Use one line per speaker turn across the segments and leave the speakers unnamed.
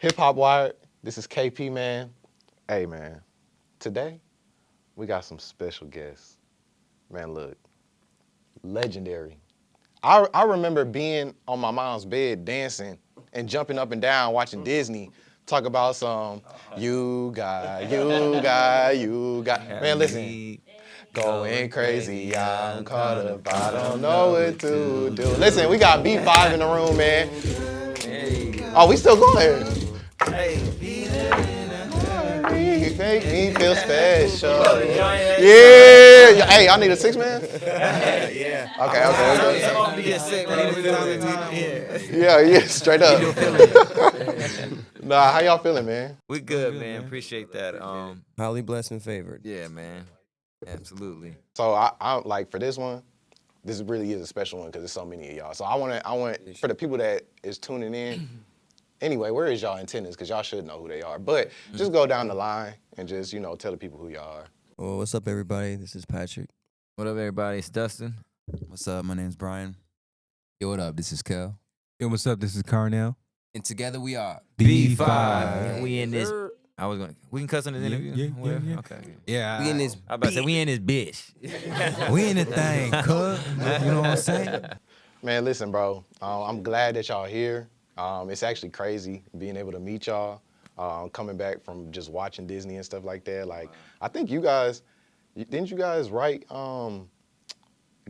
HIP-HOPWIRED. This is KP, man. Hey, man. Today, we got some special guests. Man, look. Legendary. I remember being on my mom's bed dancing and jumping up and down watching Disney talk about some you got. Man, listen. Going crazy, I'm caught up, I don't know what to do. Listen, we got B5 in the room, man. Oh, we still going. You make me feel special. Yeah. Hey, I need a 6-man?
Yeah.
Okay. Yeah, straight up. Nah, how y'all feeling, man?
We good, man. Appreciate that.
Highly blessed and favored.
Yeah, man. Absolutely.
So I like for this one, this really is a special one because there's so many of y'all. So I want for the people that is tuning in. Anyway, where is y'all antennas? Because y'all should know who they are. But just go down the line and just, tell the people who y'all are.
Well, what's up, everybody? This is Patrick.
What up, everybody? It's Dustin.
What's up? My name's Brian.
Yo, what up? This is Kel.
Yo, what's up? This is Carnell.
And together we are
B5. We in this. We can cuss in this interview?
Yeah.
Okay.
Yeah.
We in this.
I about to say, we in this bitch.
We in the thing, cuz. You know what I'm saying?
Man, listen, bro. I'm glad that y'all here. It's actually crazy being able to meet y'all, coming back from just watching Disney and stuff like that. Like, I think didn't you guys write,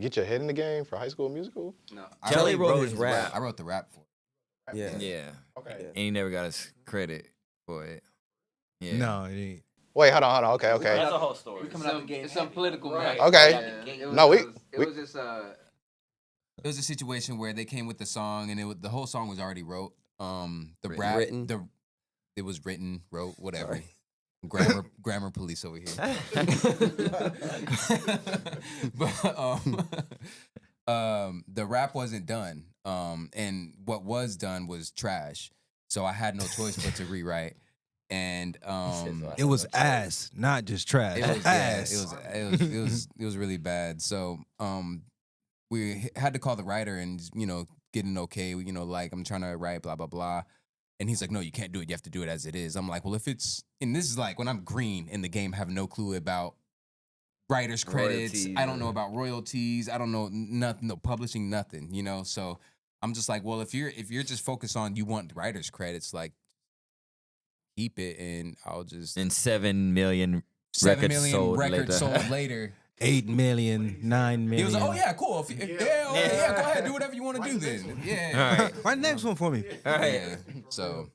Get Your Head in the Game for High School Musical?
No,
Kelly wrote his rap.
I wrote the rap for it.
Yeah.
Yeah.
Okay.
And he never got his credit for it. Yeah.
No, it ain't.
Wait, hold on. Okay.
That's a whole story.
We coming out the game.
It's some political
Right.
matter.
Okay.
Yeah. It
No,
was just
It was a situation where they came with the song, and the whole song was already wrote. The rap,
Written?
it was written, wrote, whatever.
Sorry.
Grammar police over here. But the rap wasn't done, and what was done was trash. So I had no choice but to rewrite. And
It was ass, not just trash.
it was
ass.
it was really bad. So we had to call the writer and get an okay. Like I'm trying to write blah blah blah, and he's like, no, you can't do it. You have to do it as it is. I'm like, well, if it's and this is like when I'm green in the game, have no clue about writers credits.
Royalties,
I don't know about royalties. I don't know nothing. No publishing, nothing. So I'm just like, well, if you're just focused on you want writers credits, like keep it, and I'll just
And 7 million
7
records
million
sold
records
later.
sold later.
8 million, 9 million.
He was like, oh yeah, cool. Yeah, go ahead, do whatever you want to do then. Yeah.
All right.
Write the next one for me.
All right.
Yeah. So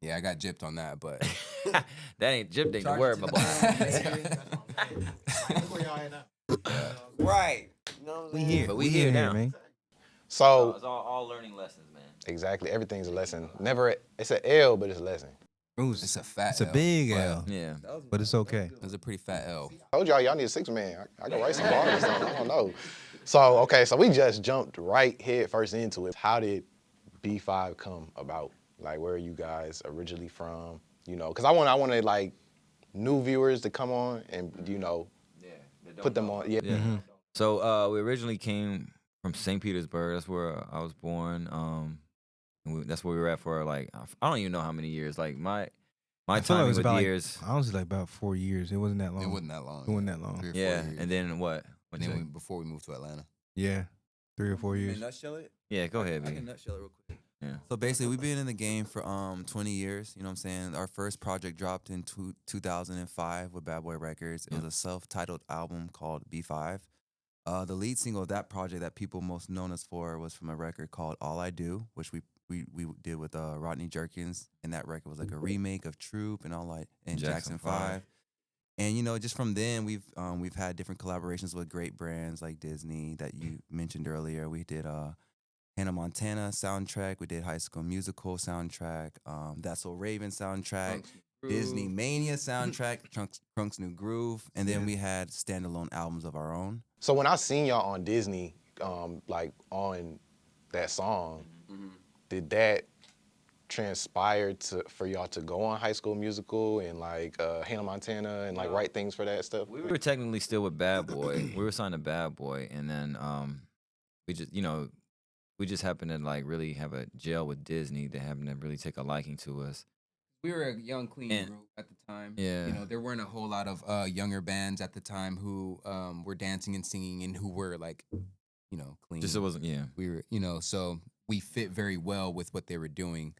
yeah, I got gypped on that, but
That ain't Jip ain't the word, my boy.
Right. You know what I'm
We
saying?
here.
But we here now.
man.
So,
It's all learning lessons, man.
exactly, everything's a lesson. It's an L, but it's a lesson.
Ooh,
it's a fat
It's a
L,
big
but
L,
Yeah.
but it's okay.
It's a pretty fat L.
I told y'all need a 6-man. I can write some bars or something. I don't know. So we just jumped right head first into it. How did B5 come about? Like, where are you guys originally from? Because I want like new viewers to come on and put them on. Yeah.
Yeah. So we originally came from St. Petersburg. That's where I was born. And that's where we were at for like I don't even know how many years. Like my
I feel like it
timing
was
with
about
years.
honestly like about 4 years. It wasn't that long.
It wasn't that long.
It wasn't that long.
3 or 4
Yeah.
years.
And then what?
And then before we moved to Atlanta.
Yeah, 3 or 4 years.
Nutshell it?
Yeah. Go ahead,
I
man.
can nutshell it real quick.
Yeah.
So basically, we've been in the game for 20 years. You know what I'm saying? Our first project dropped in 2005 with Bad Boy Records. It was a self-titled album called B5. The lead single of that project that people most known us for was from a record called All I Do, which we did with Rodney Jerkins, and that record was like a remake of Troop and Jackson 5. And just from then we've had different collaborations with great brands like Disney that you mentioned earlier. We did Hannah Montana soundtrack. We did High School Musical soundtrack. That's So Raven soundtrack. Disney Mania soundtrack. Trunk's New Groove. And then we had standalone albums of our own.
So when I seen y'all on Disney, like on that song, did that transpire for y'all to go on High School Musical and like Hannah Montana and like write things for that stuff?
We were technically still with Bad Boy. We were signed to Bad Boy, and then we just we just happened to like really have a gel with Disney. They happened to really take a liking to us.
We were a young, clean
And-
group at the time.
Yeah.
You know, there weren't a whole lot of younger bands at the time who were dancing and singing and who were like, you know, clean.
Just it wasn't. Yeah.
We were, you know, so we fit very well with what they were doing.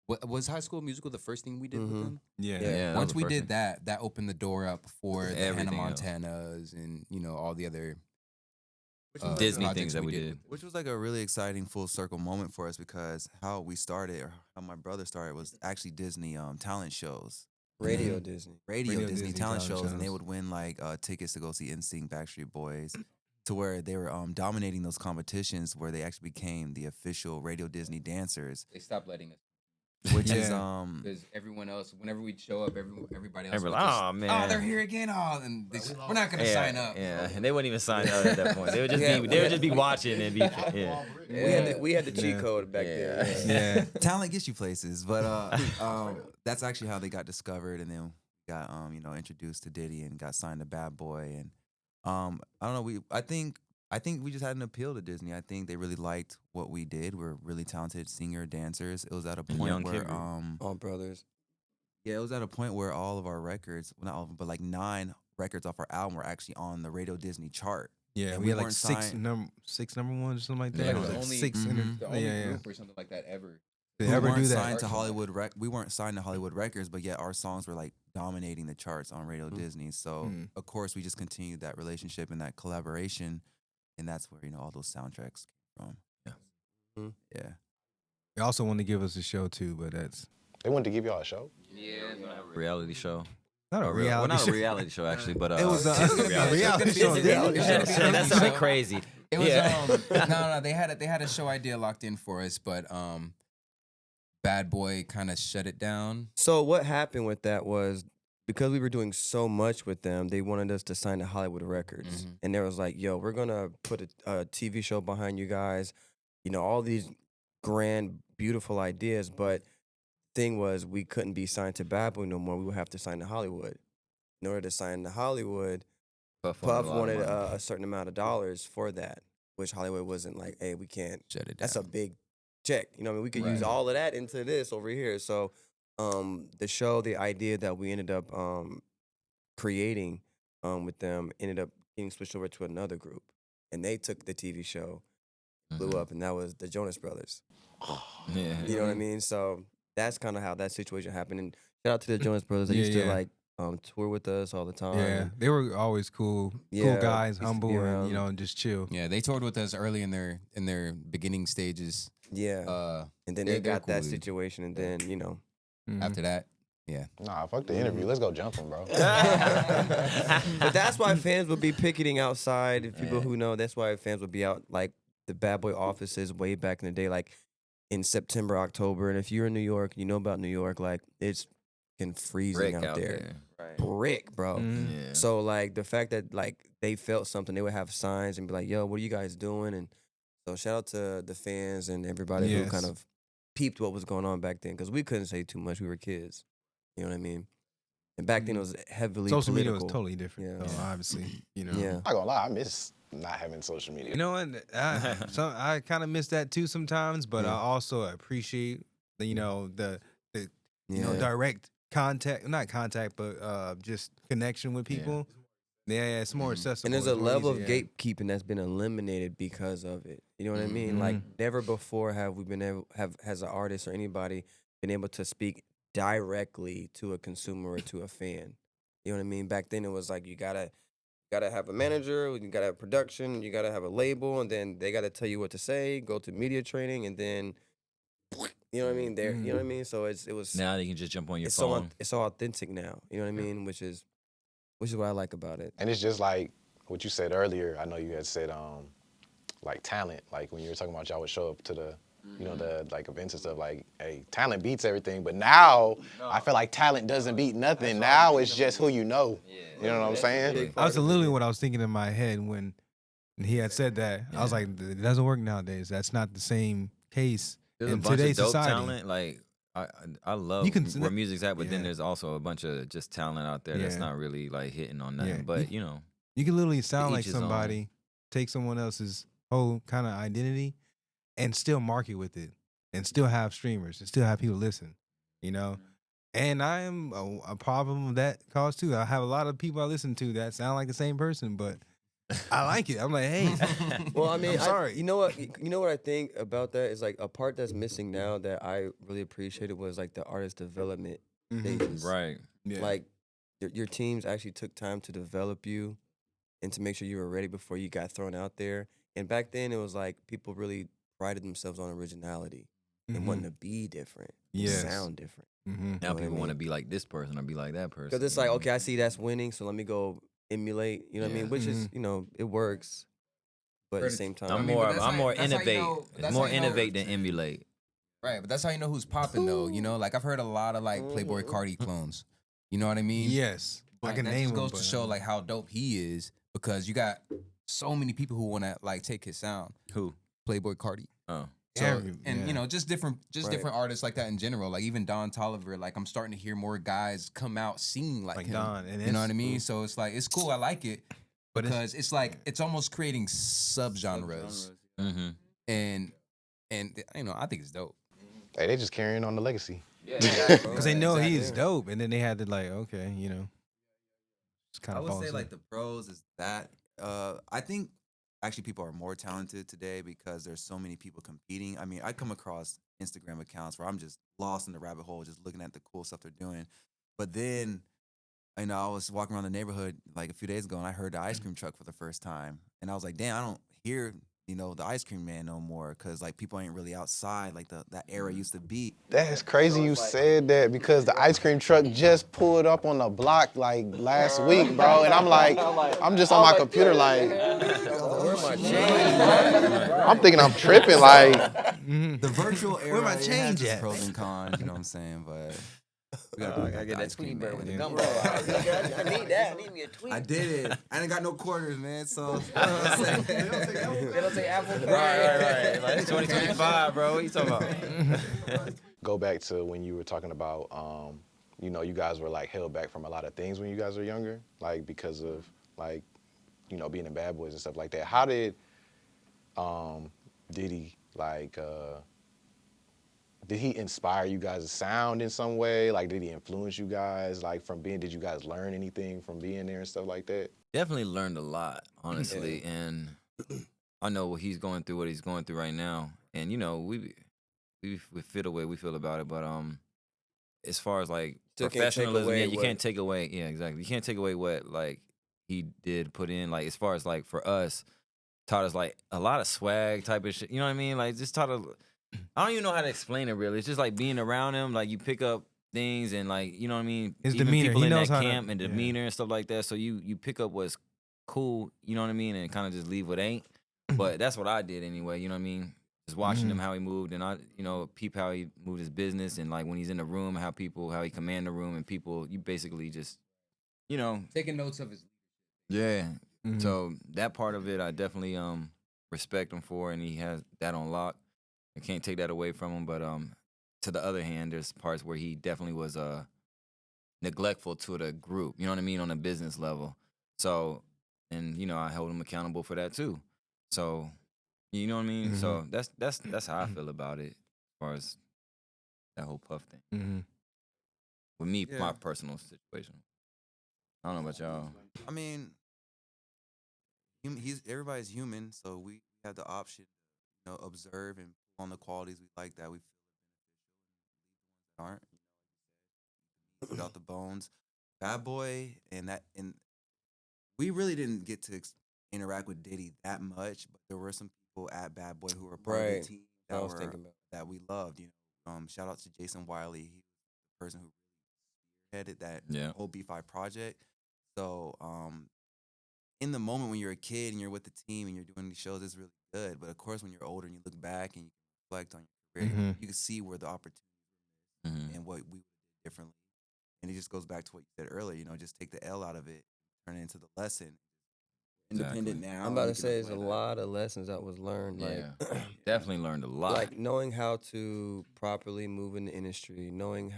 What was High School Musical the first thing we did with them?
Yeah.
Yeah. that was
Once
the
we
first
did
thing.
that opened the door up for the Hannah
Everything else.
Montanas and you know all the other
Disney
projects
things that we did.
Which was like a really exciting full circle moment for us because how we started or how my brother started was actually Disney talent shows.
Radio Disney.
Radio
Radio
Disney
Disney
talent
talent
shows, and they
shows.
would win like tickets to go see NSYNC, Backstreet Boys, to where they were dominating those competitions where they actually became the official Radio Disney dancers,
They stopped letting us
which is
Yeah.
because everyone else, whenever we'd show up, everybody else.
Everybody,
would just,
oh man.
Oh, they're here again. Oh, and we're not gonna
Yeah,
sign up.
Yeah, and they wouldn't even sign up at that point. They would just
Yeah.
be they would just be watching and be yeah.
We had the cheat
Yeah.
code back
Yeah.
then.
Yeah.
talent gets you places. But that's actually how they got discovered, and then got you know introduced to Diddy and got signed to Bad Boy, and I don't know. I think we just had an appeal to Disney. I think they really liked what we did. We're really talented singer dancers. It was at a
And
point
young
where
Kendrick.
All brothers.
yeah, it was at a point where all of our records, well, not all of them, but like 9 records off our album were actually on the Radio Disney chart.
Yeah,
And
we
we
had like
weren't
six
signed-
number ones or something like that.
Yeah.
It was
The
like
only-
6
The only
yeah.
group or something like that ever.
Did
We
ever
weren't
do that?
signed to Hollywood. We weren't signed to Hollywood Records, but yet our songs were like dominating the charts on Radio Disney. So
Mm.
of course we just continued that relationship and that collaboration, and that's where all those soundtracks came from.
Yeah.
Mm.
Yeah.
They also wanted to give us a show too, but that's
They wanted to give y'all a show.
Reality show.
not a
Or
reality
well, not
show.
a reality show actually, but
It was a
reality
reality
show.
show.
That sounded crazy.
It was
Yeah.
no, they had a show idea locked in for us, but Bad Boy kind of shut it down.
So what happened with that was because we were doing so much with them, they wanted us to sign to Hollywood Records,
Mhm.
and they was like, "Yo, we're gonna put a TV show behind you guys, you know, all these grand, beautiful ideas." But thing was, we couldn't be signed to Bad Boy no more. We would have to sign to Hollywood. In order to sign to Hollywood, Puff wanted a certain amount of dollars for that, which Hollywood wasn't like, "Hey, we can't."
Shut it down.
That's a big check. You know what I mean? We could use
Right.
all of that into this over here. So the show, the idea that we ended up creating with them ended up getting switched over to another group. And they took the TV show, blew
Mhm.
up, and that was the Jonas Brothers.
Yeah.
You know what I mean? So that's kind of how that situation happened. And shout out to the Jonas Brothers. They
Yeah,
used to
yeah.
like tour with us all the time.
Yeah, they were always cool,
Yeah,
cool guys,
used to be
humble, and
around.
you know, and just chill.
Yeah, they toured with us early in their beginning stages.
Yeah. And then
they're-
they
they're
got that
cool dudes.
situation, and then, you know.
Mhm.
After that, yeah.
Nah, fuck the interview. Let's go jumping, bro.
But that's why fans would be picketing outside. If people who know, that's why fans would be out like the Bad Boy offices way back in the day, like in September, October. And if you're in New York, you know about New York, like it's fucking freezing
Brick
out there.
Right.
Brick, bro.
Mhm.
Yeah.
So like the fact that like they felt something, they would have signs and be like, "Yo, what are you guys doing?" And so shout out to the fans and everybody who
Yes.
kind of peeped what was going on back then, because we couldn't say too much. We were kids, you know what I mean. And back then it was heavily
Social media
political.
was totally different,
Yeah.
though, obviously. You know.
Yeah.
I'm not gonna lie, I miss not having social media.
You know what? I kind of miss that too sometimes, but I
Yeah.
also appreciate the the
Yeah.
direct contact, not contact, but just connection with
Yeah.
people. Yeah, it's more
Mhm.
accessible.
And there's
it's
a
more
level
easy,
of
yeah.
gatekeeping that's been eliminated because of it. You know what I mean? Like never before have we been able has an artist or anybody been able to speak directly to a consumer or to a fan. You know what I mean? Back then it was like you gotta have a manager, you gotta have production, you gotta have a label, and then they gotta tell you what to say, go to media training, and then you know what I mean? There, you know what I mean? So it was
Now you can just jump on your
it's
phone.
it's so authentic now. You know what I mean? Which is what I like about it.
And it's just like what you said earlier. I know you had said like talent. Like when you were talking about y'all would show up to the the like events and stuff. Like, hey, talent beats everything. But now I feel like talent doesn't beat nothing. Now it's just who you know. You know what I'm saying?
That's literally what I was thinking in my head when he had said that. I was like, it doesn't work nowadays. That's not the same case
There's a
in
bunch of
today's
dope
society.
talent. Like I love
You can-
where music's at, but then
yeah.
there's also a bunch of just talent out there that's
Yeah.
not really like hitting on nothing.
Yeah.
But you know,
You can literally sound like
each his own.
somebody, take someone else's whole kind of identity, and still market with it and still have streamers and still have people listen, you know? And I am a problem of that cause too. I have a lot of people I listen to that sound like the same person, but I like it. I'm like, hey,
Well, I mean,
I'm sorry.
you know what? You know what I think about that is like a part that's missing now that I really appreciated was like the artist development stages.
Right.
Yeah.
Like your teams actually took time to develop you and to make sure you were ready before you got thrown out there. And back then, it was like people really prided themselves on originality and wanting to be different, and
Yes.
sound different.
Mm-hmm.
Now
what I
people want to
mean?
be like this person or be like that person.
Because it's
you know
like,
what I
okay, I see that's winning, so let me go emulate. You know what I
Yeah.
mean? Which is, it works, but at the
For-
same time,
I'm
I mean,
more.
but that's
I'm
how-
more
that's how you
innovate.
know-
It's
that's
more
how you know-
innovate than emulate.
Right, but that's how you know who's popping though. You know, like I've heard a lot of like Playboy Cardi clones. You know what I mean?
Yes. I
But
can
that
name
just
them,
goes
but
to show like how dope he is because you got so many people who want to like take his sound.
Who?
Playboy Cardi.
Oh.
So, and
yeah.
you know, just different
Right.
artists like that in general. Like even Don Toliver, like I'm starting to hear more guys come out singing like him.
Don, and
You know what I
it's-
mean? So it's like it's cool. I like it
But
because it's like it's almost creating subgenres,
Mm-hmm.
and you know I think it's dope.
Hey, they just carrying on the legacy.
because they know
Exactly.
he's dope, and then they had to like, okay, just kind
I
of
would
fall
say
asleep.
like the pros is that I think actually people are more talented today because there's so many people competing. I mean, I come across Instagram accounts where I'm just lost in the rabbit hole, just looking at the cool stuff they're doing. But then, you know, I was walking around the neighborhood like a few days ago and I heard the ice cream truck for the first time. And I was like, damn, I don't hear, you know, the ice cream man no more because like people ain't really outside like that era used to be.
That's crazy you said that because the ice cream truck just pulled up on the block like last week, bro. And I'm like, I'm just on my computer like,
Where my change?
I'm thinking I'm tripping like,
The virtual era
my
it has
change
its
at?
pros and cons, you know what I'm saying? But we gotta
I
bring
gotta
back
get
the
that
ice cream
tweet bird
man.
with the
Yeah.
gumbo. I need that. I need me a tweet.
I did it. I ain't got no quarters, man. So
They don't say Apple Pay.
Right. Like it's 2025, bro. What you talking about?
go back to when you were talking about, you know, you guys were like held back from a lot of things when you guys were younger, like because of like, you know, being in Bad Boys and stuff like that. How did Diddy like, did he inspire you guys' sound in some way? Like, did he influence you guys? Like, did you guys learn anything from being there and stuff like that?
Definitely learned a lot, honestly, and I know what he's going through right now, and you know we feel the way we feel about it, but as far as like
Still can't take
professionalism,
away
yeah, you
what-
can't take away, yeah, exactly, you can't take away what like he did put in, like as far as like for us, taught us like a lot of swag type of shit, you know what I mean? Like just taught us, I don't even know how to explain it really. It's just like being around him, like you pick up things and like, you know what I mean?
His
Even
demeanor,
people
he
in
knows
that
how to-
camp and
yeah.
demeanor and stuff like that. So you pick up what's cool, you know what I mean? And kind of just leave what ain't. But that's what I did anyway, you know what I mean? Just watching him how he moved and I, you know, peep how he moved his business and like when he's in the room, how he command the room and people, you basically just, you know,
Taking notes of his.
yeah.
Mhm.
So that part of it, I definitely respect him for, and he has that on lock. I can't take that away from him. But to the other hand, there's parts where he definitely was neglectful to the group. You know what I mean, on a business level. So, and you know, I hold him accountable for that too. So, you know what I mean. So that's how I feel about it, as far as that whole Puff thing.
Mhm.
With me,
Yeah.
my personal situation. I don't know about y'all.
I mean, everybody's human, so we have the option, you know, observe and pull on the qualities we like that we feel aren't. Without the bones, Bad Boy, and we really didn't get to interact with Diddy that much, but there were some people at Bad Boy who were part of
Right.
the team
I was thinking about.
that we loved. You know, shout out to Jason Wiley. He was the person who headed that
Yeah.
whole B5 project. So, in the moment when you're a kid and you're with the team and you're doing these shows, it's really good. But of course, when you're older and you look back and you reflect on your career,
Mhm.
you can see where the opportunity
Mhm.
and what we did differently. And it just goes back to what you said earlier. You know, just take the L out of it, turn it into the lesson. Independent now.
I'm about to
we can
say there's a
apply that.
lot of lessons that was learned.
Yeah.
Like,
Definitely learned a lot.
like knowing how to properly move in the industry, knowing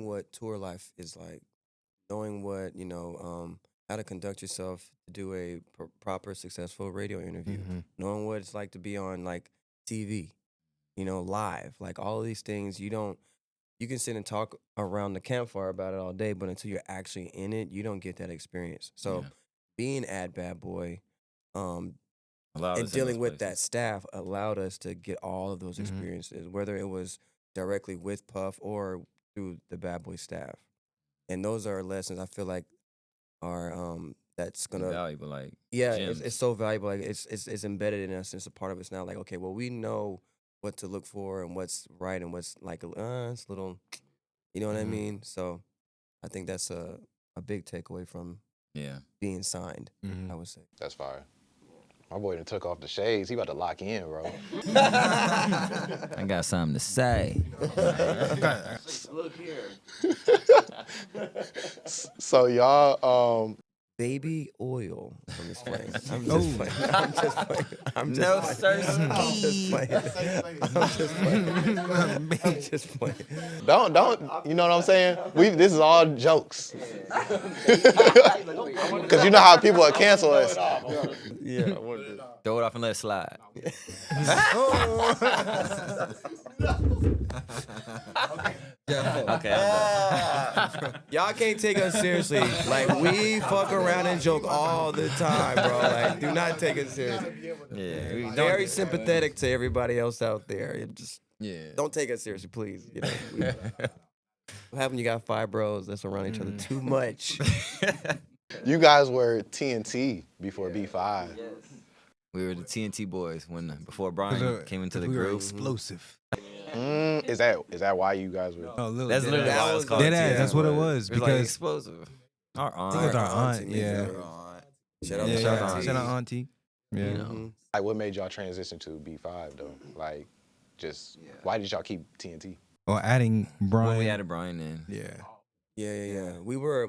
what tour life is like, knowing what how to conduct yourself to do a proper successful radio interview,
Mhm.
knowing what it's like to be on like TV, live. Like all of these things, you can sit and talk around the campfire about it all day, but until you're actually in it, you don't get that experience. So
Yeah.
being at Bad Boy,
Allowed
and
us in
dealing
those
with that
places.
staff allowed us to get all of those
Mhm.
experiences, whether it was directly with Puff or through the Bad Boy staff. And those are lessons I feel like are that's gonna
Invaluable, like
it's
gems.
so valuable. Like it's embedded in us. It's a part of us now. Like okay, well we know what to look for and what's right and what's like it's a little, you know what I
Mhm.
mean. So I think that's a big takeaway from
Yeah.
being signed.
Mhm.
I would say.
That's fire. My boy done took off the shades. He about to lock in, bro.
I got something to say.
Look here.
So y'all,
Baby oil from his flame. I'm
Oh.
just playing. I'm just playing. I'm just
No,
playing.
sir.
I'm just playing. I'm just playing. I'm just playing.
don't. You know what I'm saying? This is all jokes. Cause you know how people will cancel us.
Yeah, I wanted to.
Throw it off and let it slide. Okay. I'm done.
Y'all can't take us seriously. Like we fuck around and joke all the time, bro. Like do not take us seriously.
Yeah. we
Very
don't-
sympathetic to everybody else out there. It just
Yeah.
don't take us seriously, please. What happened? You got 5 bros that's around each other too much.
You guys were TNT before B5.
Yes.
We were the TNT boys before Brian came into the
we were
group.
explosive.
Is that why you guys were?
Oh, little
That's
dead
literally
ass.
why it was called
Dead ass,
TNT
that's what it
boys.
was,
It was like
because-
explosive. Our
I think it was
aunt.
our aunt.
auntie,
Yeah.
Shout out
Yeah,
to
shout
yeah.
out
Shout out
aunties.
auntie. Yeah.
You know.
Mhm.
Like, what made y'all transition to B5 though? Like, just why did y'all keep TNT?
Or adding Brian.
When we added Brian in.
Yeah.
Yeah. We were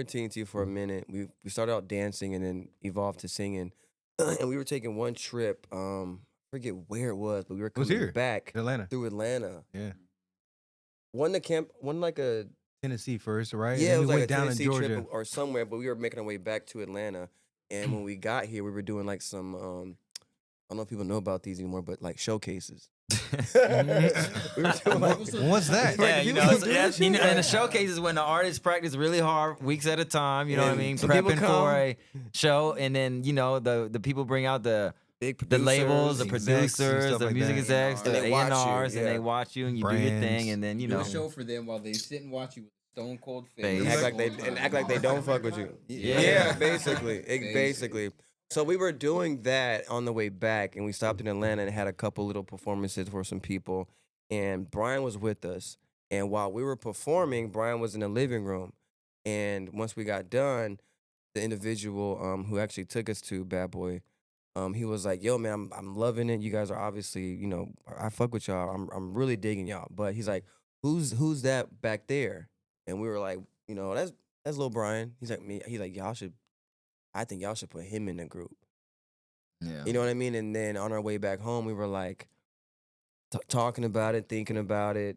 TNT for a minute. We started out dancing and then evolved to singing. And we were taking one trip, forget where it was, but we were
was
coming
here.
back
Atlanta.
through Atlanta.
Yeah.
One like a
Tennessee first, right?
yeah, it
And
was
we
like
went
a
down
Tennessee
to Georgia.
trip or somewhere, but we were making our way back to Atlanta. And when we got here, we were doing like some I don't know if people know about these anymore, but like showcases. We were doing like
What's that?
Yeah,
Like,
you
people
know,
do
so
that
that's,
shit?
and the showcase is when the artists practice really hard, weeks at a time. You know what I
And
mean?
some people
Prepping
come.
for a show, and then the people bring out the
big
labels, the
Execs and
producers,
stuff
the
like
music
that.
execs,
And
the
they watch you,
A&Rs, and
yeah.
they watch you and you do your thing,
Brands.
and then you
Do
know.
a show for them while they sit and watch you with a stone cold
Face.
face.
act like they don't fuck with you.
Yeah.
Basically. Basically. So we were doing that on the way back, and we stopped in Atlanta and had a couple little performances for some people. And Brian was with us. And while we were performing, Brian was in the living room. And once we got done, the individual who actually took us to Bad Boy, he was like, "Yo, man, I'm loving it. You guys are obviously, I fuck with y'all. I'm really digging y'all." But he's like, "Who's that back there?" And we were like, that's Lil Brian. He's like me. He's like, I think y'all should put him in the group.
Yeah.
You know what I mean? And then on our way back home, we were like talking about it, thinking about it,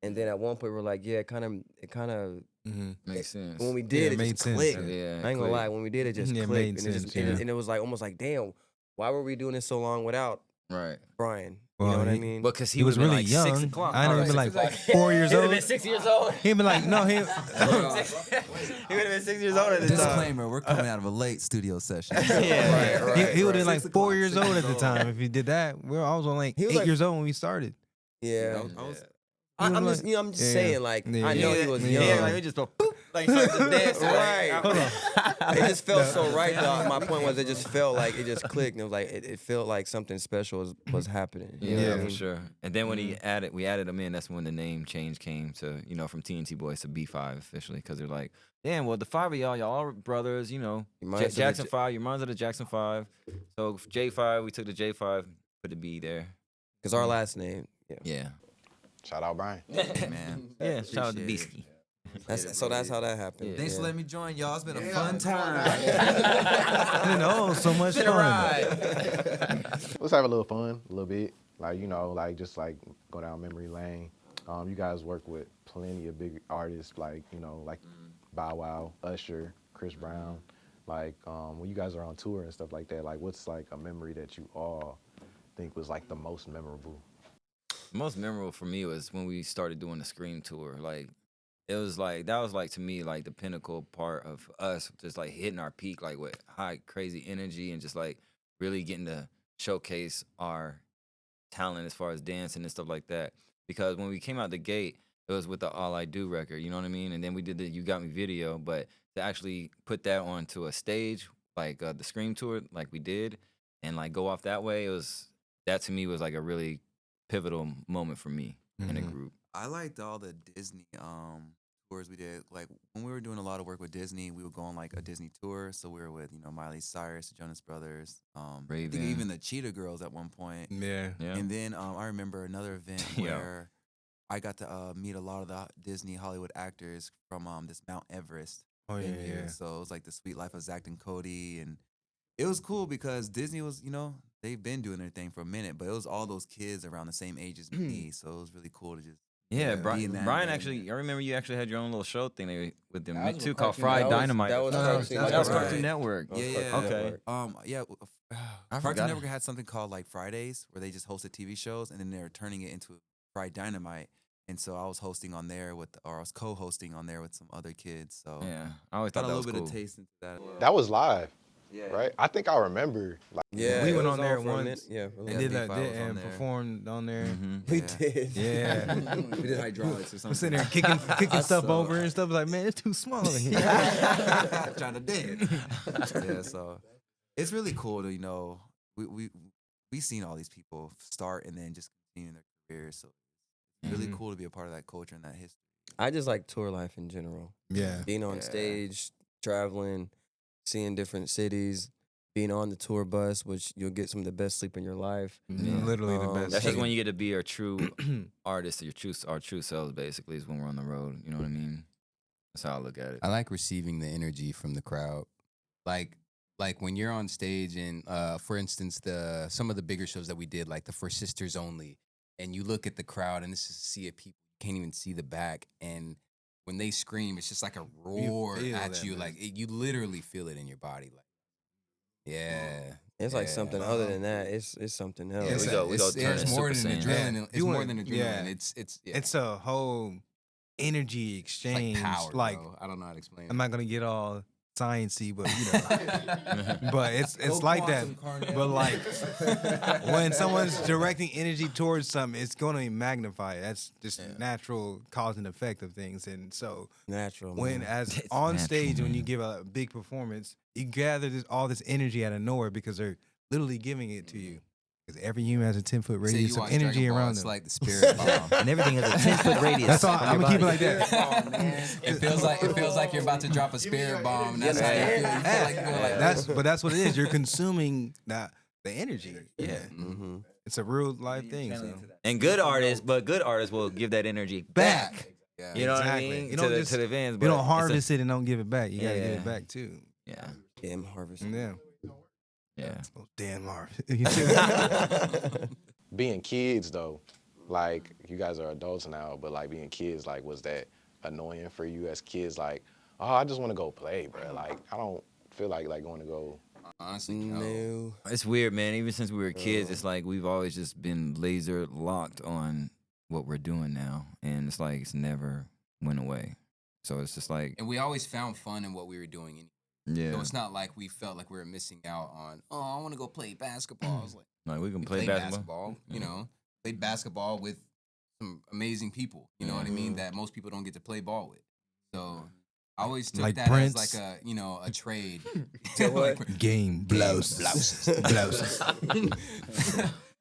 and then at one point we were like, yeah, it kind of.
Mhm.
Makes sense.
When we
Yeah,
did,
it
it
made
just
sense,
clicked.
yeah,
I ain't gonna lie. When we did, it just
Yeah, it
clicked,
made
and,
sense,
and it was like almost like, damn, why were we doing this so long without
Right.
Brian?
Well,
you know what I
he-
mean?
Because
He was
would've been
really
like
young.
6 o'clock.
I know
All
he'd been
right,
like
6 o'clock.
4 years
He would've
old.
been 6 years old.
He'd be like, no, he.
He would have been 6 years old at the time.
Disclaimer: we're coming out of a late studio session.
Right.
He would have been
6
like 4
o'clock,
years
6
old at the
years
time if he did that. I was only like
He was
8
like-
years old when we started.
Yeah.
I was-
I'm
was
just,
like-
I'm just
Yeah.
saying, like,
Yeah.
I know he was
Yeah.
young.
Yeah, like we just go boop, like started to dance.
Right.
Hold on.
It just felt so right, though. My point was, it just felt like it just clicked, and it was like it felt like something special was happening. You know what I
Yeah,
mean?
for sure. And then when we added them in, that's when the name change came to, from TNT Boys to B5 officially, because they're like, damn, well, the 5 of y'all are brothers,
Your minds are the
Jackson 5, your minds are the Jackson 5. So J5, we took the J5, put the B there.
Because our last name, yeah.
Yeah.
Shout out Brian.
Man.
Yeah, shout out to
Appreciate it.
Beastie.
That's how that happened.
Yeah.
Thanks for
Yeah.
letting me join, y'all. It's been a fun time.
So much fun.
Let's have a little fun, a little bit. Like, just like go down memory lane. You guys work with plenty of big artists, like Bow Wow, Usher, Chris Brown. Like, when you guys are on tour and stuff like that, like, what's like a memory that you all think was like the most memorable?
Most memorable for me was when we started doing the Scream tour. Like, it was like that was like to me like the pinnacle part of us just like hitting our peak, like with high crazy energy and just like really getting to showcase our talent as far as dancing and stuff like that. Because when we came out the gate, it was with the All I Do record, you know what I mean? And then we did the You Got Me video, but to actually put that onto a stage, like the Scream tour, like we did, and like go off that way, that to me was like a really pivotal moment for me in a
Mhm.
group.
I liked all the Disney tours we did. Like when we were doing a lot of work with Disney, we would go on like a Disney tour. So we were with Miley Cyrus, the Jonas Brothers, I think
Raven.
even the Cheetah Girls at one point.
Yeah.
Yeah.
And then I remember another event
Yeah.
where I got to meet a lot of the Disney Hollywood actors from this Mount Everest
Oh yeah,
venue.
yeah.
So it was like the Sweet Life of Zack and Cody, and it was cool because Disney was, they've been doing their thing for a minute, but it was all those kids around the same age as me. So it was really cool to just
Yeah,
be
Brian.
in that
Brian
venue.
actually, I remember you actually had your own little show thing with them
That was
too
with
called
Cartoon
Fried
Network.
Dynamite.
That was
No,
Cartoon
that
That was
Network.
Cartoon Network.
That was
Yeah,
Cartoon
yeah.
Okay.
Network.
Cartoon
forgot.
Network had something called like Fridays where they just hosted TV shows and then they were turning it into Fried Dynamite. And so I was hosting on there I was co-hosting on there with some other kids. So
Yeah, I always
got
thought
a
that
little
was
bit
cool.
of taste into that.
That was live,
Yeah.
right? I think I remember. Like,
Yeah,
We
it
went
was
on there
for a minute.
once.
Yeah, for a
And
Yeah,
little
did
bit.
B5
that
was on
and
there.
performed on there.
Mhm.
We
Yeah.
did.
Yeah.
We did hydraulics or
I'm
something.
sitting there kicking
I
stuff
saw
over and stuff. Like, man, it's too small in here.
Trying to dance. Yeah, so it's really cool to we seen all these people start and then just continue their careers. So it's really
Mhm.
cool to be a part of that culture and that history.
I just like tour life in general.
Yeah.
Being on
Yeah.
stage, traveling, seeing different cities, being on the tour bus, which you'll get some of the best sleep in your life.
Yeah.
Literally the
Um,
best.
That's just
thing.
when you get to be our true artists, our true selves. Basically, is when we're on the road. You know what I mean? That's how I look at it.
I like receiving the energy from the crowd. Like when you're on stage and for instance some of the bigger shows that we did, like the For Sisters Only, and you look at the crowd and this is a sea of people, you can't even see the back, and when they scream, it's just like a roar
feel
at
that,
you,
man.
like you literally feel it in your body, like
It's like
yeah.
something other than that. It's something else.
Yeah, we go
it's,
turn
it's
it
more
Super
than
Saiyan.
adrenaline.
Yeah.
It's
You
more
want-
than adrenaline.
yeah.
It's
It's a whole energy
like
exchange.
power.
Like,
bro. I don't know how to explain
I'm
it.
not gonna get all sciencey, but but it's like that. But like when someone's directing energy towards something, it's gonna magnify it. That's just natural cause and effect of things. And so
Natural.
when
man.
as
It's
on
natural,
stage when you
man.
give a big performance, you gather all this energy out of nowhere because they're literally giving it to you. Because every human has a 10-foot
Say
radius
you
of
watch
energy
Dragon Ball,
around
it's
them.
like the spirit bomb.
And everything has a 10-foot radius.
That's all.
from
I'm
your
gonna keep it
body.
like that.
It feels like you're about to drop a spirit bomb. And that's how you feel. You feel like you're going like
That's what it is. You're consuming the energy. Yeah,
Mm-hmm.
it's a real life thing. So.
And good artists will give that energy back.
Yeah.
You know
Exactly.
what I mean?
You don't
to,
just-
to the fans.
You
but
don't
it's a-
harvest it and don't give it back. You gotta give
Yeah.
it back too.
Yeah,
Damn harvest.
Yeah.
yeah.
Oh, damn Marv.
being kids though, like you guys are adults now, but like being kids, like was that annoying for you as kids? Like, oh, I just want to go play, bro. Like I don't feel like going to go.
Honestly, no.
No.
It's weird, man. Even since we were kids, it's like we've always just been laser locked on what we're doing now, and it's like it's never went away. So it's just like,
And we always found fun in what we were doing.
yeah,
So it's not like we felt like we were missing out on, oh, I want to go play basketball. I was like,
like we can
we
play
played
basketball.
played basketball with some amazing people, you know what I mean, that most people don't get to play ball with. So I always took
Like
that
Prince.
as like a trade.
what?
Game blouses. Blouses.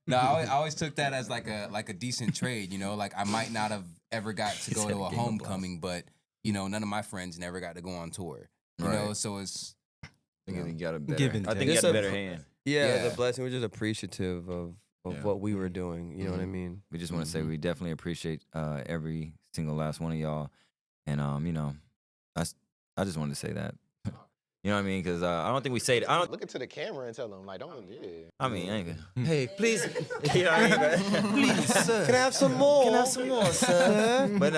No, I always took that as like a decent trade, like I might not have ever got to go
said
to a
game of
homecoming, but none of my friends never got to go on tour. You know,
Right.
so it's
I think you got a better.
Give and
I think
take.
you got a
Just a-
better hand.
Yeah,
Yeah.
the blessing. We're just appreciative of
Yeah.
what we were doing. You know what I mean?
We just want to say we definitely appreciate every single last one of y'all, and I just wanted to say that. You know what I mean? Because I don't think we say it. I don't.
Look into the camera and tell them like, don't. Yeah.
I mean, I ain't gonna. Hey, please. You know what I mean?
Please, sir.
Can I have some more?
Can I have some more, sir? But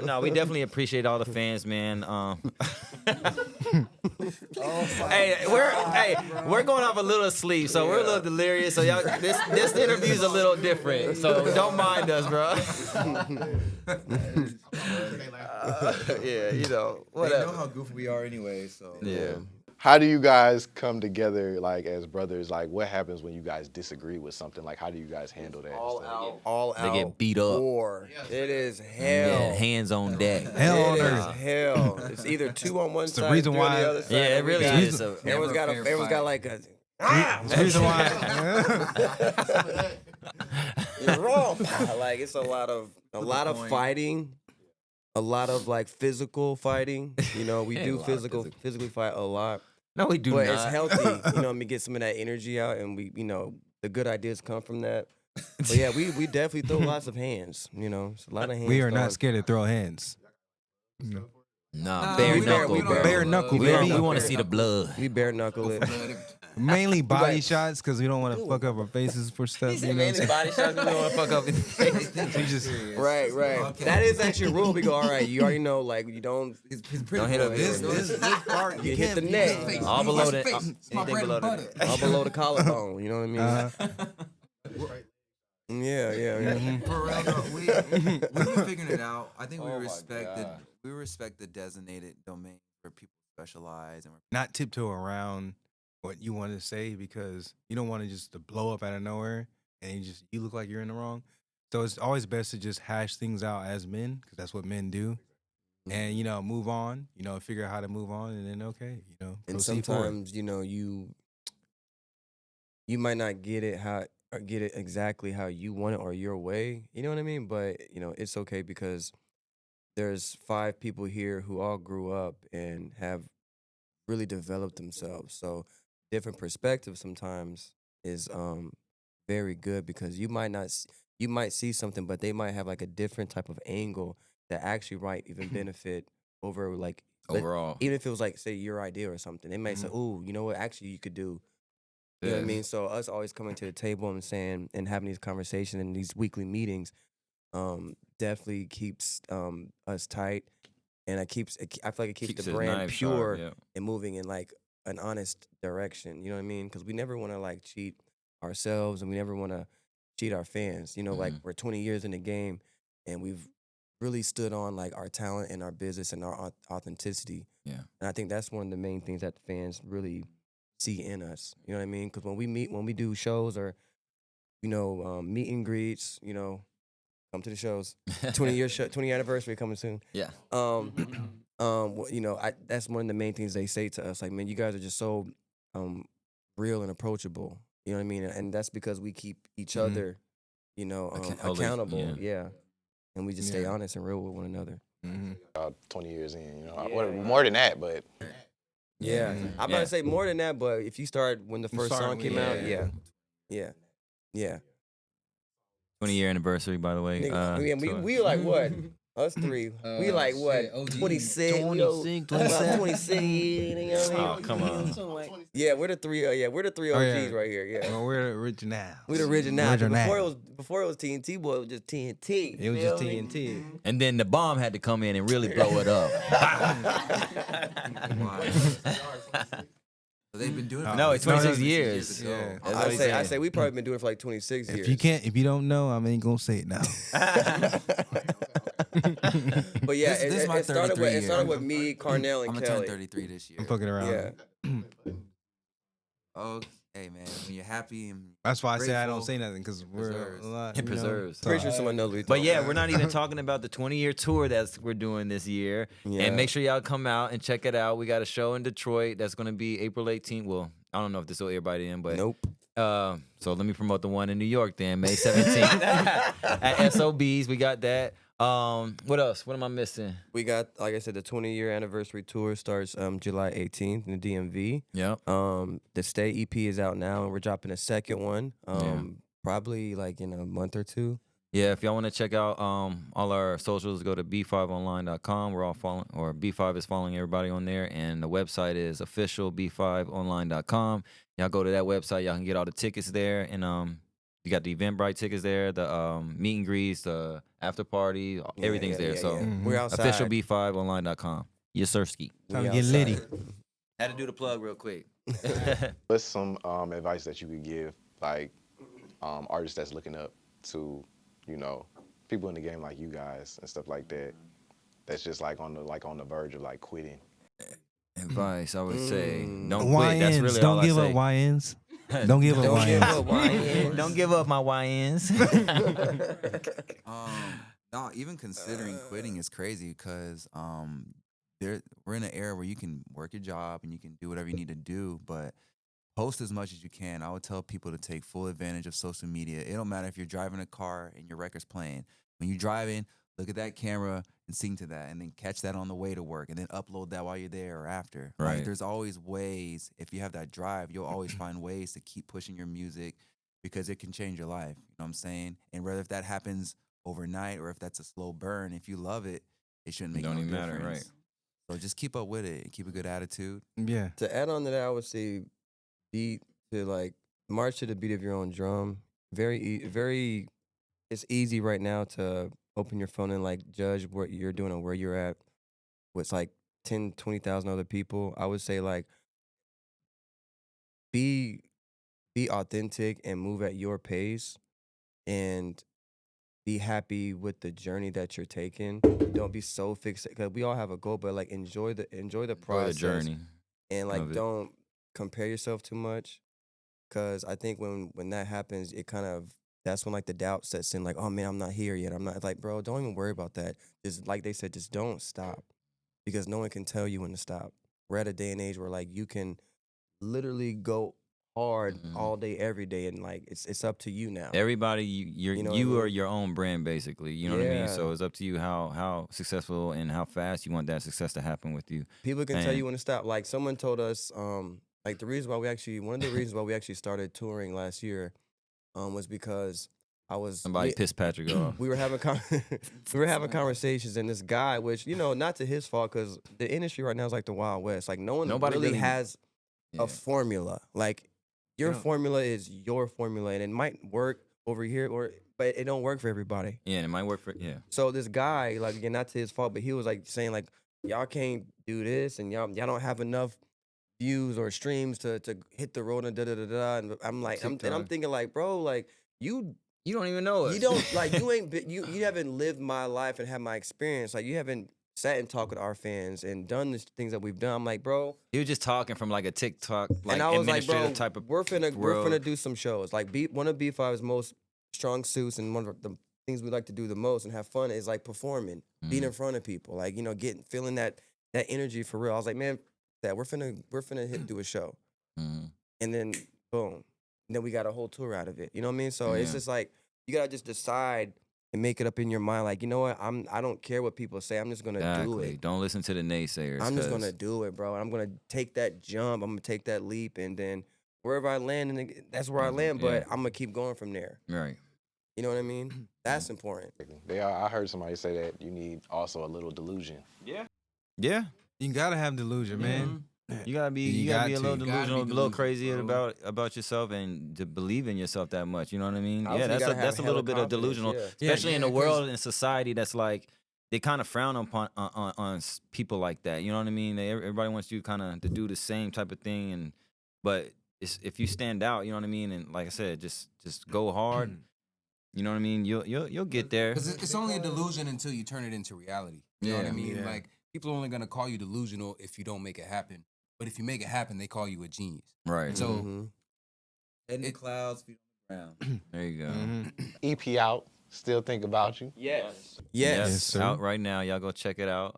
no, we definitely appreciate all the fans, man. We're going off a little sleep, so we're a little delirious. So y'all, this interview's a little different. So don't mind us, bro. Yeah,
They know
whatever.
how goofy we are anyway, so.
Yeah.
How do you guys come together like as brothers? Like what happens when you guys disagree with something? Like how do you guys handle that?
All
They
out
get beat up.
war. It is hell.
Yeah, hands on deck.
Hell on
It is
earth.
hell. It's either two on one
the
side,
reason
three on
why-
the other side.
Yeah, it
and we
really
got-
is.
Everyone's got like a.
That's the reason why.
You're wrong. Like it's a lot of fighting, a lot of like physical fighting. You know, we do physically fight a lot,
No, we do
but
not.
it's healthy. You know, what I mean, get some of that energy out, and we, you know, the good ideas come from that. But yeah, we definitely throw lots of hands. You know, it's a lot of hands.
We are
thrown.
not scared to throw hands.
Nah,
we
bare
don't-
knuckle,
we
bro.
don't-
Bare knuckle,
We
baby.
want to see the blood.
We bare knuckle it.
Mainly body
Right.
shots because we don't want to fuck up our faces for stuff. You know what I'm saying?
Body shots, we don't want to fuck up his face.
We just
Right.
Okay.
That is actually a rule. We go, all right, you already know, like, you don't.
He's pretty
Don't hit
cool.
up
This part,
You hit the neck.
All below the,
It's my bread and butter.
All below the collarbone. You know what I mean? Yeah.
For real, though, we been figuring it out. I think we respect the designated domain where people specialize and
not tiptoe around what you want to say because you don't want to just to blow up out of nowhere and you look like you're in the wrong. So it's always best to just hash things out as men because that's what men do, and move on. Figure out how to move on, and then
And
proceed forward.
sometimes, you know, you might not get it exactly how you want it or your way. You know what I mean? But it's okay because there's 5 people here who all grew up and have really developed themselves. So different perspective sometimes is very good because you might see something, but they might have like a different type of angle that actually might even benefit over like
Overall.
even if it was like say your idea or something. They might say, "Oh, you know what? Actually, you could do." You know what I mean? So us always coming to the table and saying and having these conversations and these weekly meetings definitely keeps us tight, and I feel like it keeps the
his
brand
knife
pure
sharp,
and moving in like an honest direction. You know what I mean? Because we never want to like cheat ourselves, and we never want to cheat our fans. Like we're 20 years in the game, and we've really stood on like our talent and our business and our authenticity.
Yeah.
And I think that's one of the main things that the fans really see in us. You know what I mean? Because when we do shows or meet and greets, come to the shows. 20 year anniversary coming soon.
Yeah.
That's one of the main things they say to us. Like, man, you guys are just so real and approachable. You know what I mean? And that's because we keep each other, accountable. Yeah. And we just stay honest and real with one another.
20 years in, more than that, but
Yeah. I'm about to say more than that, but if you start when the first song came out, yeah.
20-year anniversary, by the way.
Nigga, we like what? Us three. We like what?
shit, OGs.
26.
26,
About 26. You know what I mean?
Oh, come on.
Yeah, we're the three. We're the three
Oh,
OGs
yeah.
right here. Yeah,
Well, we're the original.
we the original.
Original.
Before it was TNT, boy, it was just TNT.
It was
You
just
feel me?
TNT.
And then the bomb had to come in and really blow it up.
So they've been doing it.
No, it's 26
no,
years.
ago.
Yeah.
That's what
I
he's
say
saying.
we probably been doing it for like 26 years.
If you don't know, I ain't gonna say it now.
But yeah,
This is my
it started
33 year.
with me, Carnell,
I'm
and
gonna turn
Kelly.
33 this year.
I'm fucking around.
Yeah.
Oh, hey man, when you're happy and
That's why I say I don't
Grateful.
say nothing because we're
Preserves.
a lot.
It preserves.
Pretty sure someone knows what you're
But
talking
yeah,
about.
we're not even talking about the 20-year tour that we're doing this year.
Yeah.
And make sure y'all come out and check it out. We got a show in Detroit that's going to be April 18th. Well, I don't know if this will air by then, but
Nope.
so let me promote the one in New York then, May 17th at SOBs. We got that. What else? What am I missing?
We got, like I said, the 20-year anniversary tour starts July 18th in the DMV.
Yep.
The Stay EP is out now, and we're dropping a second one, probably like in a month or two.
Yeah, if y'all want to check out all our socials, go to b5online.com. We're all following, or B5 is following everybody on there, and the website is official b5online.com. Y'all go to that website, y'all can get all the tickets there, and you got the Eventbrite tickets there, the meet and greets, the after party, everything's there. So
We're outside.
official b5online.com. Yes, sir, ski.
We
Time to get
outside.
litty.
Had to do the plug real quick.
What's some advice that you could give, like, artists that's looking up to, you know, people in the game like you guys and stuff like that, that's just like on the verge of like quitting?
Advice, I would say,
Mm.
don't quit. That's
YNs,
really
don't
all I
give
say.
up YNs. Don't give up
Don't give
YNs.
up YNs.
Don't give up my YNs.
No, even considering quitting is crazy because we're in an era where you can work your job and you can do whatever you need to do, but post as much as you can. I would tell people to take full advantage of social media. It don't matter if you're driving a car and your record's playing. When you're driving, look at that camera and sing to that, and then catch that on the way to work, and then upload that while you're there or after.
Right.
Like, there's always ways. If you have that drive, you'll always find ways to keep pushing your music because it can change your life. You know what I'm saying? And whether if that happens overnight or if that's a slow burn, if you love it, it shouldn't make
Don't
no
even matter,
difference.
right.
So just keep up with it and keep a good attitude.
Yeah.
To add on to that, I would say beat to like march to the beat of your own drum. Very. It's easy right now to open your phone and like judge what you're doing or where you're at with like 10, 20,000 other people. I would say like be authentic and move at your pace and be happy with the journey that you're taking. Don't be so fixated because we all have a goal, but like enjoy the
For the
process
journey.
and like
of it.
don't compare yourself too much. Cause I think when that happens, it kind of that's when like the doubt sets in. Like, oh man, I'm not here yet. I'm not like, bro. Don't even worry about that. Just like they said, just don't stop, because no one can tell you when to stop. We're at a day and age where like you can literally go hard all day, every day, and like it's up to you now.
Everybody, you
You know what I
are
mean?
your own brand, basically. You know what I mean?
Yeah.
So it's up to you how successful and how fast you want that success to happen with you.
People can tell
And-
you when to stop. Like someone told us, like one of the reasons why we actually started touring last year, was because
Somebody pissed Patrick off.
we were having we were having conversations, and this guy, which not to his fault, because the industry right now is like the Wild West. Like nobody really has
Yeah.
a formula. Like your formula is your formula, and it might work over here, but it don't work for everybody.
Yeah, and it might work for
So this guy, like again, not to his fault, but he was like saying like y'all can't do this, and y'all don't have enough views or streams to hit the road and da da da da. And I'm like, I'm thinking like, bro, like you
don't even know it.
you don't like you ain't you haven't lived my life and had my experience. Like you haven't sat and talked with our fans and done the things that we've done. I'm like, bro.
He was just talking from like a TikTok, like
And I was like,
administrative
bro,
type of.
we're finna
world.
do some shows. Like one of B5's most strong suits and one of the things we like to do the most and have fun is like performing, being in front of people, like feeling that energy for real. I was like, man, that we're finna do a show,
Mhm.
and then boom, and then we got a whole tour out of it. You know what I mean? So it's
Yeah.
just like you gotta just decide and make it up in your mind. Like, you know what? I don't care what people say. I'm just gonna do
Exactly.
it.
Don't listen to the naysayers.
I'm just
'cause-
gonna do it, bro. I'm gonna take that jump. I'm gonna take that leap, and then wherever I land, and that's where I land. But I'm gonna keep going from there.
Right.
You know what I mean? That's important.
I heard somebody say that you need also a little delusion.
Yeah.
You gotta have delusion, man.
You gotta be
You
you gotta
got
be a
to.
little
You
gotta be
delusional, a little
delusional,
crazy
bro.
about yourself, and to believe in yourself that much. You know what I mean?
Also,
Yeah,
you
that's
gotta have
that's a little
hella
bit of
confidence,
delusional,
yeah.
especially in
Yeah,
a
'cause-
world and society that's like they kind of frown upon on people like that. You know what I mean? Everybody wants you kind of to do the same type of thing, but if you stand out, you know what I mean. And like I said, just go hard. You know what I mean? You'll get there.
Because it's only a delusion until you turn it into reality. You know what I
Yeah.
mean?
Yeah.
Like, people are only going to call you delusional if you don't make it happen. But if you make it happen, they call you a genius.
Right.
So,
Mhm.
in the clouds, feet on the ground. There you go.
Mhm.
EP out. Still think about you.
Yes.
Yes, sir.
out right now. Y'all go check it out.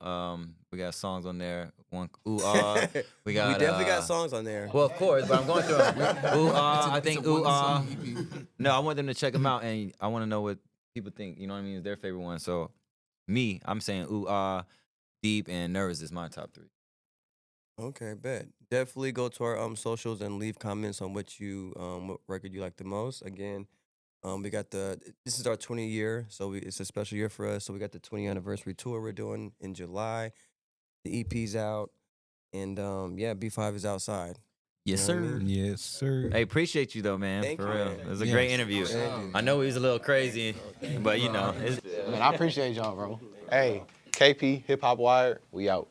We got songs on there. One ooh ah. We got.
We definitely got songs on there.
Well, of course, but I'm going through them. Ooh ah. I think
it's a
ooh ah.
one-song EP.
No, I want them to check them out, and I want to know what people think. You know what I mean? Is their favorite one. So, I'm saying ooh ah, deep and nervous is my top 3.
Okay, bet. Definitely go to our socials and leave comments on what record you like the most. Again, we got this is our 20 year, so it's a special year for us. So we got the 20th anniversary tour we're doing in July. The EP's out, and B5 is outside.
Yes,
You know what I
sir.
mean?
Yes, sir.
Hey, appreciate you though, man.
Thank
for
you,
real.
man.
It was a
Yes.
great interview.
Thank you.
I know he was a little crazy, but you know, it's,
Man, I appreciate y'all, bro. Hey, KP, Hip Hop Wired, we out.